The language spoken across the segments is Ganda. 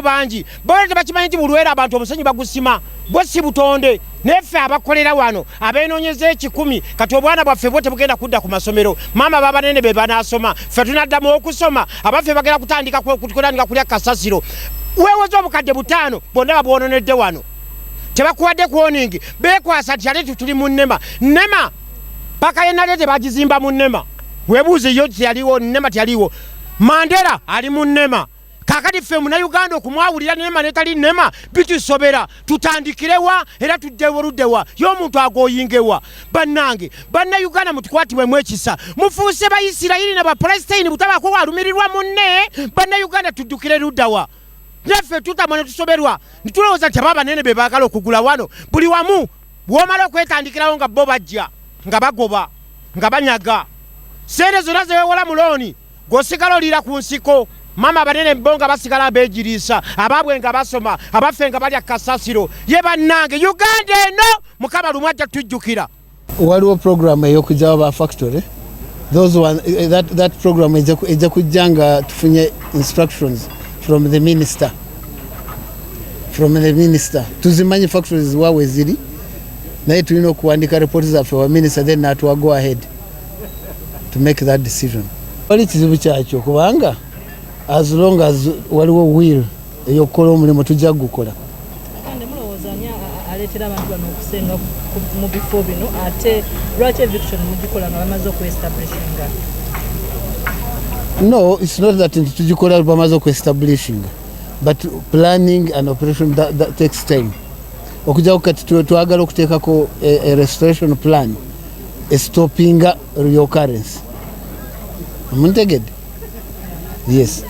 banji bole tebakimanyi nti bulwera abantu omusenyi bagusima bwe si butonde neffe abakolera wano abenoonyeza 10 kati obwana bwaffe bwo tebugenda kudda ku masomero mama baba nene be banasoma ffe tunaddamu okusoma abaffe bagenda kutandika kulya kasasiro weewoza obukadde 5 bonna babwononedde wano tebakuwadde kuoningi beekwasa tyali tuli mu NEMA paka yenale tebagizimba mu NEMA weebuuze yo tyaliwo NEMA tyaliwo Mandela ali mu NEMA kakati ffe Munnayuganda okumwawulira NEMA netali NEMA bitusobera tutandikirewa era tuddewa y'omuntu agoyingewa bannange Bannayuganda mutukwatibwemu ekisa mufuuse Bayisirayiri na Bapalesitayini butabako walumirirwa munne Bannayuganda tuddukire luddawa naffe tutamane tusoberwa nitulowooza nti abanene be baagala okugula wano buli wamu bw'omala okwetandikirawo nga bo bajja nga bagoba nga banyaga sente zonna zewewola mu looni g'osigala oliira ku nsiko mama banene bonga basigala beejiriisa ababwe nga basoma abaffe nga balya kasasiro ye bannange Uganda eno mukama lumu ajja tujjukira waliwo program ey'okugyawo ba factory those one that program ejja kujja nga tufunye instructions from the minister tuzimanyi factories wawe ziri naye tulina okuwandika reports zaffe wa minister then natuwa go ahead to make that decision wali kizibu kyakyo kubanga as long as waliwo will eyokukola omulimu tujja gukola kandi mulowoozanya aleetera abantu bano okusenga mu bifo bino ate lwaki eviction mugikola nga bamaze okuestablishinga no it's not that tugikola bamaze okuestablishinga but planning and operation that takes time okujjawo kati twagala okuteekako a restoration plan stoppinga reoccurrence muntegedde yes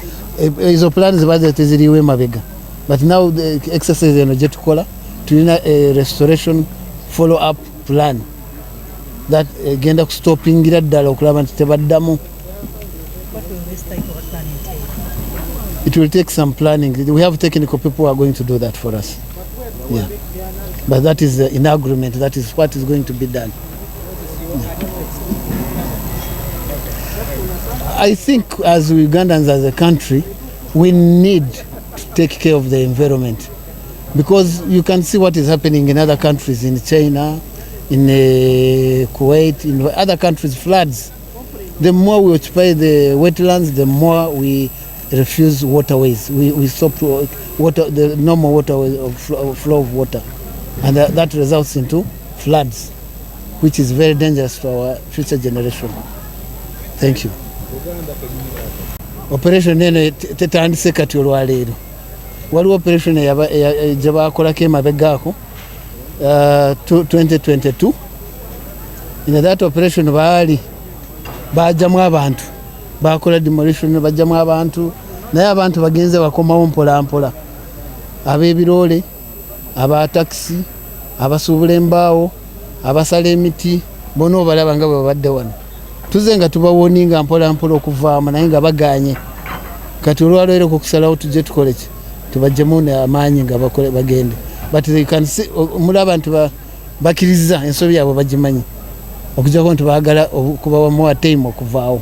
izo plans zibaze teziriwe mabega but now the exercise eno gye tukola tulina a restoration follow up plan that genda kustopingira ddala okulaba nti tebaddamu. It will take some planning. We have technical people who are going to do that for us. Yeah, but that is in agreement. That is what is going to be done. Yeah. I think as Ugandans, as a country, we need to take care of the environment because you can see what is happening in other countries, in China, in Kuwait, in other countries, floods. The more we occupy the wetlands, the more we refuse waterways. We stop the normal waterways flow of water, and that results into floods, which is very dangerous to our future generation. Thank you. Operation eno tetandise kati olwaleero waliwo operation gye baakolako emabegaako 2022 in that operation bajjamu abantu bakola demolition bajjamu abantu naye abantu bagenze bakomawo mpolampola ab'ebiroole aba taxi abasuubula embaawo abasala emiti bonna obalaba nga bwe babadde wano tuze nga tubawoninga mpolampola okuvaamu naye nga baganye kati olwaleero okusalawo tujje tukole ki tubajjemu amaanyi nga bagende but they can see mulaba nti bakkiriza ensobi yaabwe bagimanyi okujjako nti baagala okubawa more time okuvaawo.